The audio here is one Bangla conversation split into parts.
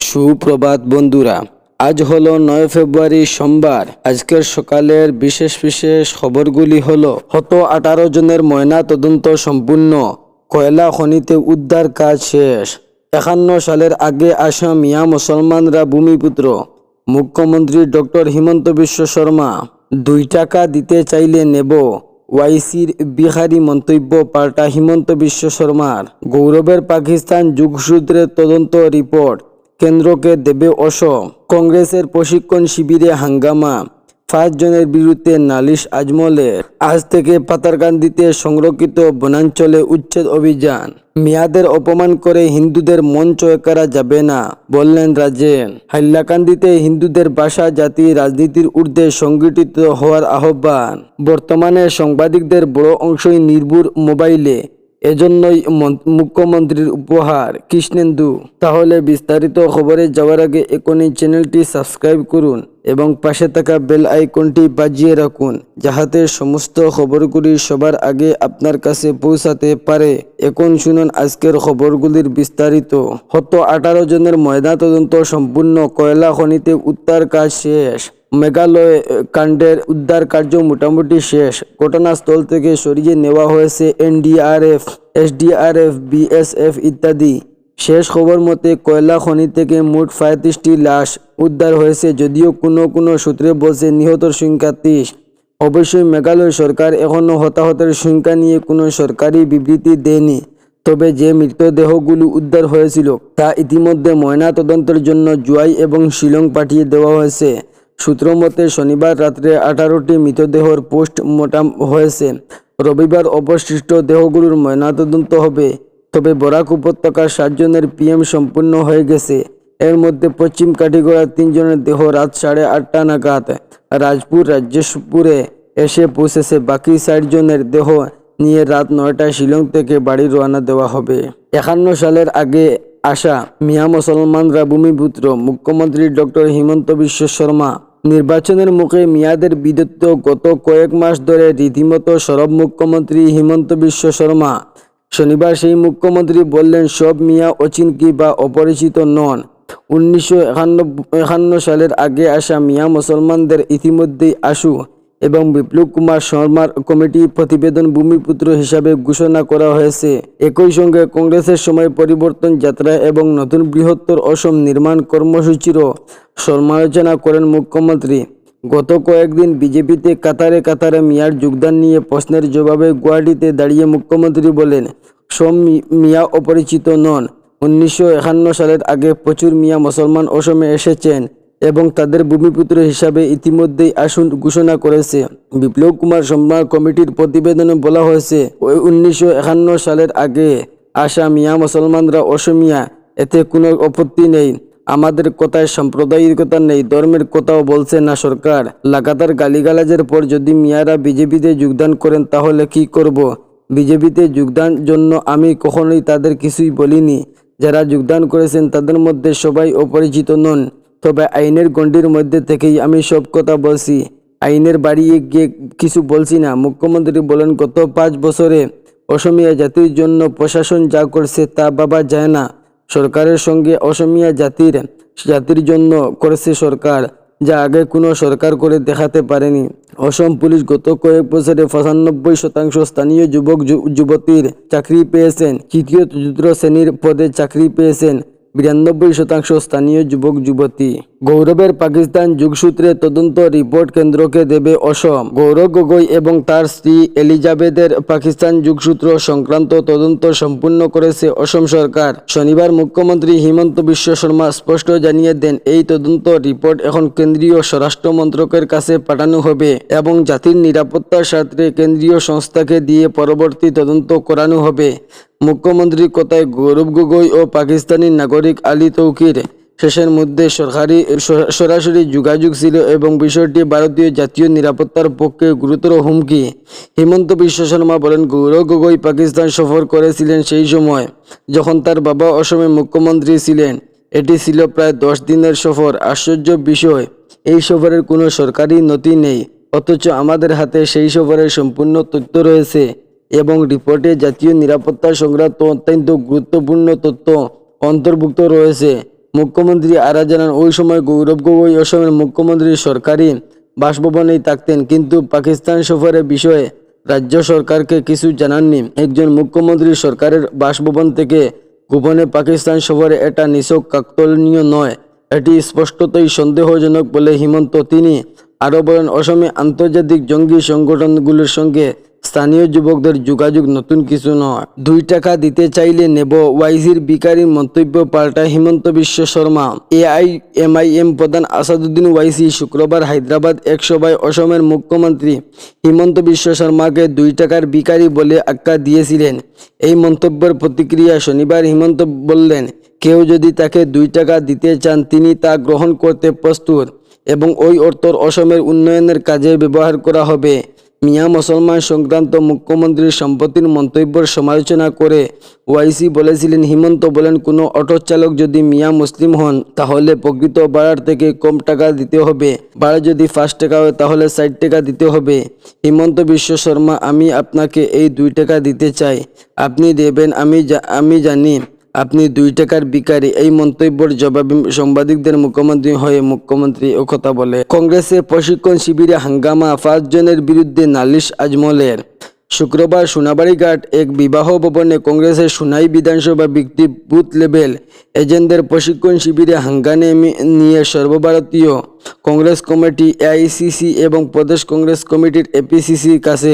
সুপ্রভাত বন্ধুরা, আজ হলো 9 ফেব্রুয়ারি সোমবার। আজকের সকালের বিশেষ বিশেষ খবরগুলি হলো: 18 জনের ময়না তদন্ত সম্পূর্ণ, কয়লা খনিতে উদ্ধার কাজ শেষ, 51 সালের আগে আসা মিয়া মুসলমানরা ভূমিপুত্র, মুখ্যমন্ত্রী ডক্টর হিমন্ত বিশ্ব শর্মা, 2 টাকা দিতে চাইলে নেব, ওয়াইসির বিহারি মন্তব্য পাল্টা হিমন্ত বিশ্ব শর্মার, গৌরবের পাকিস্তান যুগসূত্রের তদন্ত রিপোর্ট কেন্দ্রকে দেবে অসম, কংগ্রেসের প্রশিক্ষণ শিবিরে হাঙ্গামা, 5 জনের বিরুদ্ধে নালিশ আজমলের, আজ থেকে পাতারকান্দিতে সংরক্ষিত বনাঞ্চলে উচ্ছেদ অভিযান, মিয়াদের অপমান করে হিন্দুদের মন জয় করা যাবে না বললেন রাজেন, হাইলাকান্দিতে হিন্দুদের ভাষা জাতি রাজনীতির ঊর্ধ্বে সংগঠিত হওয়ার আহ্বান, বর্তমানে সাংবাদিকদের বড় অংশই নির্ভুল মোবাইলে, এজন্যই মুখ্যমন্ত্রীর উপহার কৃষ্ণেন্দু। তাহলে বিস্তারিত খবরে যাওয়ার আগে এখনই চ্যানেলটি সাবস্ক্রাইব করুন এবং পাশে থাকা বেল আইকনটি বাজিয়ে রাখুন, যাহাতে সমস্ত খবরগুলি সবার আগে আপনার কাছে পৌঁছাতে পারে। এখন শুনুন আজকের খবরগুলির বিস্তারিত। 18 জনের ময়না তদন্ত সম্পূর্ণ, কয়লা খনিতে উদ্ধার কাজ শেষ, মেঘালয় কাণ্ডের উদ্ধার কার্য মোটামুটি শেষ, ঘটনাস্থল থেকে সরিয়ে নেওয়া হয়েছে এনডিআরএফ, এসডিআরএফ, বিএসএফ ইত্যাদি। শেষ খবর মতে কয়লা খনি থেকে মোট 35টি লাশ উদ্ধার হয়েছে, যদিও কোনো সূত্রে বলছে নিহতর সংখ্যা 30। অবশ্যই মেঘালয় সরকার এখনও হতাহতের সংখ্যা নিয়ে কোনো সরকারি বিবৃতি দেয়নি, তবে যে মৃতদেহগুলো উদ্ধার হয়েছিল তা ইতিমধ্যে ময়না তদন্তের জন্য জুয়াই এবং শিলং পাঠিয়ে দেওয়া হয়েছে। সূত্র মতে শনিবার রাত্রে 18টি মৃতদেহর পোস্টমর্টম হয়েছে। রবিবার অবশিষ্ট দেহগুলোর ময়নাতদন্ত হবে। তবে বরাক উপত্যকার 7 জনের পিএম সম্পূর্ণ হয়ে গেছে। এর মধ্যে পশ্চিম কাঠিগড়ার 3 জনের দেহ রাত 8:30 নাগাদ রাজপুর রাজেশপুরে এসে পৌঁছেছে। বাকি 60 জনের দেহ নিয়ে রাত 9টায় শিলং থেকে বাড়ি রওনা দেওয়া হবে। 51 সালের আগে আসা মিয়া মুসলমানরা ভূমিপুত্র, মুখ্যমন্ত্রী ডক্টর হিমন্ত বিশ্ব শর্মা। নির্বাচনের মুখে মিয়াদের বিরুদ্ধ গত কয়েক মাস ধরে রীতিমতো সরব মুখ্যমন্ত্রী হিমন্ত বিশ্ব শর্মা। শনিবার সেই মুখ্যমন্ত্রী বললেন, সব মিয়া অচিনকি বা অপরিচিত নন। 1951 সালের আগে আসা মিয়া মুসলমানদের ইতিমধ্যেই আশু এবং বিপ্লব কুমার শর্মার কমিটি প্রতিবেদন ভূমিপুত্র হিসাবে ঘোষণা করা হয়েছে। একই সঙ্গে কংগ্রেসের সময় পরিবর্তন যাত্রা এবং নতুন বৃহত্তর অসম নির্মাণ কর্মসূচিরও সমালোচনা করেন মুখ্যমন্ত্রী। গত কয়েকদিন বিজেপিতে কাতারে মিয়ার যোগদান নিয়ে প্রশ্নের জবাবে গুয়াহাটিতে দাঁড়িয়ে মুখ্যমন্ত্রী বলেন, সব মিয়া অপরিচিত নন। 1951 সালের আগে প্রচুর মিয়া মুসলমান অসমে এসেছেন এবং তাদের ভূমিপুত্র হিসাবে ইতিমধ্যেই আসন ঘোষণা করেছে। বিপ্লব কুমার শর্মার কমিটির প্রতিবেদনে বলা হয়েছে, 1951 সালের আগে আসা মিয়া মুসলমানরা অসমিয়া, এতে কোনো আপত্তি নেই। আমাদের কথায় সাম্প্রদায়িকতা নেই, ধর্মের কথাও বলছে না সরকার। লাগাতার গালিগালাজের পর যদি মিয়ারা বিজেপিতে যোগদান করেন তাহলে কি করব? বিজেপিতে যোগদান জন্য আমি কখনোই তাদের কিছুই বলিনি। যারা যোগদান করেছেন তাদের মধ্যে সবাই অপরিচিত নন, তবে আইনের গণ্ডির মধ্যে থেকেই আমি সব কথা বলছি, আইনের বাড়িয়ে গিয়ে কিছু বলছি না। মুখ্যমন্ত্রী বলেন, গত 5 বছরে অসমিয়া জাতির জন্য প্রশাসন যা করছে তা ভাবা যায় না। সরকারের সঙ্গে অসমিয়া জাতির জন্য করেছে সরকার, যা আগে কোনো সরকার করে দেখাতে পারেনি। অসম পুলিশ গত কয়েক বছরে 95% স্থানীয় যুবক যুবতীর চাকরি পেয়েছেন। তৃতীয় চতুর্থ শ্রেণীর পদে চাকরি পেয়েছেন 92% স্থানীয় যুবক যুবতী। গৌরবের পাকিস্তান যুগসূত্রে তদন্ত রিপোর্ট কেন্দ্রকে দেবে অসম। গৌরব গগৈ এবং তার স্ত্রী এলিজাবেথের পাকিস্তান যুগসূত্র সংক্রান্ত তদন্ত সম্পূর্ণ করেছে অসম সরকার। শনিবার মুখ্যমন্ত্রী হিমন্ত বিশ্ব শর্মা স্পষ্ট জানিয়ে দেন, এই তদন্ত রিপোর্ট এখন কেন্দ্রীয় স্বরাষ্ট্র মন্ত্রকের কাছে পাঠানো হবে এবং জাতির নিরাপত্তার স্বার্থে কেন্দ্রীয় সংস্থাকে দিয়ে পরবর্তী তদন্ত করানো হবে। মুখ্যমন্ত্রীর কথায় গৌরব গগৈ ও পাকিস্তানি নাগরিক আলী তৌকির শেষের মধ্যে সরাসরি যোগাযোগ ছিল এবং বিষয়টি ভারতীয় জাতীয় নিরাপত্তার পক্ষে গুরুতর হুমকি। হিমন্ত বিশ্ব শর্মা বলেন, গৌরব গগৈ পাকিস্তান সফর করেছিলেন সেই সময় যখন তার বাবা অসমে মুখ্যমন্ত্রী ছিলেন। এটি ছিল প্রায় 10 দিনের সফর। আশ্চর্য বিষয়, এই সফরের কোনো সরকারি নথি নেই, অথচ আমাদের হাতে সেই সফরের সম্পূর্ণ তথ্য রয়েছে এবং রিপোর্টে জাতীয় নিরাপত্তা সংক্রান্ত অত্যন্ত গুরুত্বপূর্ণ তথ্য অন্তর্ভুক্ত রয়েছে। মুখ্যমন্ত্রী আরা জানান, ওই সময় গৌরব গগৈ অসমের মুখ্যমন্ত্রী সরকারি বাসভবনেই থাকতেন, কিন্তু পাকিস্তান সফরের বিষয়ে রাজ্য সরকারকে কিছু জানাননি। একজন মুখ্যমন্ত্রী সরকারের বাসভবন থেকে গোপনে পাকিস্তান সফরে এটা নিছক কাকতালীয় নয়, এটি স্পষ্টতই সন্দেহজনক বলে হিমন্ত তিনি আরও বলেন, অসমে আন্তর্জাতিক জঙ্গি সংগঠনগুলোর সঙ্গে স্থানীয় যুবকদের যোগাযোগ নতুন কিছু নয়। 2 টাকা দিতে চাইলে নেব, ওয়াইসির বিকারীর মন্তব্য পাল্টায় হিমন্ত বিশ্ব শর্মা। এআইএমআইএম প্রধান আসাদুদ্দিন ওয়াইসি শুক্রবার হায়দ্রাবাদ এক সভায় অসমের মুখ্যমন্ত্রী হিমন্ত বিশ্ব শর্মাকে 2 টাকার বিকারী বলে আখ্যা দিয়েছিলেন। এই মন্তব্যের প্রতিক্রিয়া শনিবার হিমন্ত বললেন, কেউ যদি তাকে 2 টাকা দিতে চান তিনি তা গ্রহণ করতে প্রস্তুত এবং ওই অর্থ অসমের উন্নয়নের কাজে ব্যবহার করা হবে। মিয়া মুসলমান সংক্রান্ত মুখ্যমন্ত্রীর সম্পত্তির মন্তব্যের সমালোচনা করে ওয়াইসি বলেছিলেন, হিমন্ত বলেন, কোনো অটো চালক যদি মিয়া মুসলিম হন তাহলে প্রকৃত ভাড়ার থেকে কম টাকা দিতে হবে, ভাড়া যদি 5 টাকা হয় তাহলে 60 টাকা দিতে হবে। হিমন্ত বিশ্ব শর্মা, আমি আপনাকে এই 2 টাকা দিতে চাই, আপনি দেবেন, আমি জানি আপনি 2 টাকার বিকারী। এই মন্তব্যের জবাবে সাংবাদিকদের মুখ্যমন্ত্রী ও কথা বলে। কংগ্রেসের প্রশিক্ষণ শিবিরে হাঙ্গামা, 5 জনের বিরুদ্ধে নালিশ আজমলের। শুক্রবার সোনাবাড়ীঘাট এক বিবাহ ভবনে কংগ্রেসের সোনাই বিধানসভা ব্যক্তি বুথ লেভেল এজেন্টদের প্রশিক্ষণ শিবিরে হাঙ্গামা নিয়ে সর্বভারতীয় কংগ্রেস কমিটি এআইসিসি এবং প্রদেশ কংগ্রেস কমিটির এপিসিসির কাছে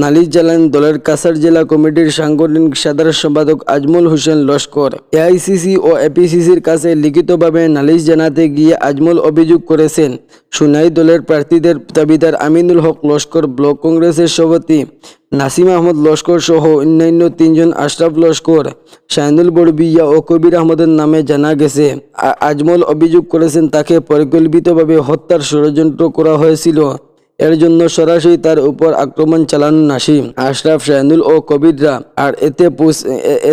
নালিশ জানান দলের কাছাড় জেলা কমিটির সাংগঠনিক সাধারণ সম্পাদক আজমল হোসেন লস্কর। এআইসিসি ও এপিসিসির কাছে লিখিতভাবে নালিশ জানাতে গিয়ে আজমল অভিযোগ করেছেন, সোনাই দলের প্রার্থীদের দাবিদার আমিনুল হক লস্কর, ব্লক কংগ্রেসের সভাপতি নাসিম আহমদ লস্কর সহ অন্যান্য 3 জন, আশরাফ লস্কর, শাহিনুল বড়বিয়া ও কবির আহমদের নামে জানা গেছে। আজমল অভিযোগ করেছেন তাকে পরিকল্পিতভাবে হত্যার ষড়যন্ত্র করা হয়েছিল। এর জন্য সরাসরি তার উপর আক্রমণ চালান নাসিম, আশরাফ, শাহিনুল ও কবিররা, আর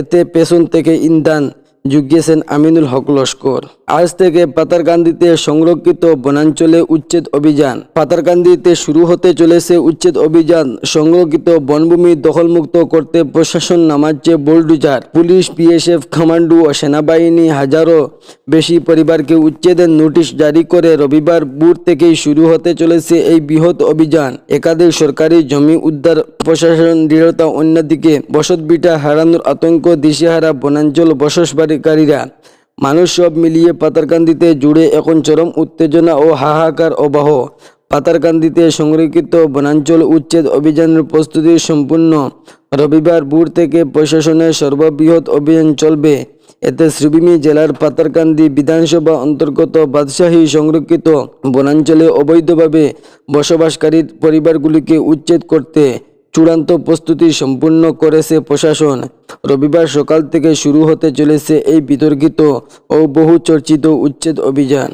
এতে পেছন থেকে ইন্ধন জুগিয়েছেন আমিনুল হক লস্কর। আজ থেকে পাতারকান্দিতে সংরক্ষিত বনাঞ্চলে উচ্ছেদ অভিযান। পাতারকান্দিতে শুরু হতে চলেছে উচ্ছেদ অভিযান। সংরক্ষিত বনভূমি দখলমুক্ত করতে প্রশাসন নামাচ্ছে বুলডোজার। পুলিশ, বিএসএফ, কমান্ডো ও সেনাবাহিনী হাজারো বেশি পরিবারকে উচ্ছেদের নোটিশ জারি করে রবিবার ভোর থেকেই শুরু হতে চলেছে এই বৃহৎ অভিযান। একাধিক সরকারি জমি উদ্ধার, প্রশাসন দৃঢ়তা, অন্যদিকে বসতভিটা হারানোর আতঙ্ক, দিশেহারা বনাঞ্চল বসবাসকারীরা। মানুষ সব মিলিয়ে পাতারকান্দিতে জুড়ে এখন চরম উত্তেজনা ও হাহাকার অবহ। পাতারকান্দিতে সংরক্ষিত বনাঞ্চল উচ্ছেদ অভিযানের প্রস্তুতি সম্পূর্ণ। রবিবার ভোর থেকে প্রশাসনের সর্ববৃহৎ অভিযান চলবে। এতে শ্রীভূমি জেলার পাতারকান্দি বিধানসভা অন্তর্গত বাদশাহী সংরক্ষিত বনাঞ্চলে অবৈধভাবে বসবাসকারী পরিবারগুলিকে উচ্ছেদ করতে চূড়ান্ত প্রস্তুতি সম্পূর্ণ করেছে প্রশাসন। রবিবার সকাল থেকে শুরু হতে চলেছে এই বিতর্কিত ও বহু চর্চিত উচ্ছেদ অভিযান।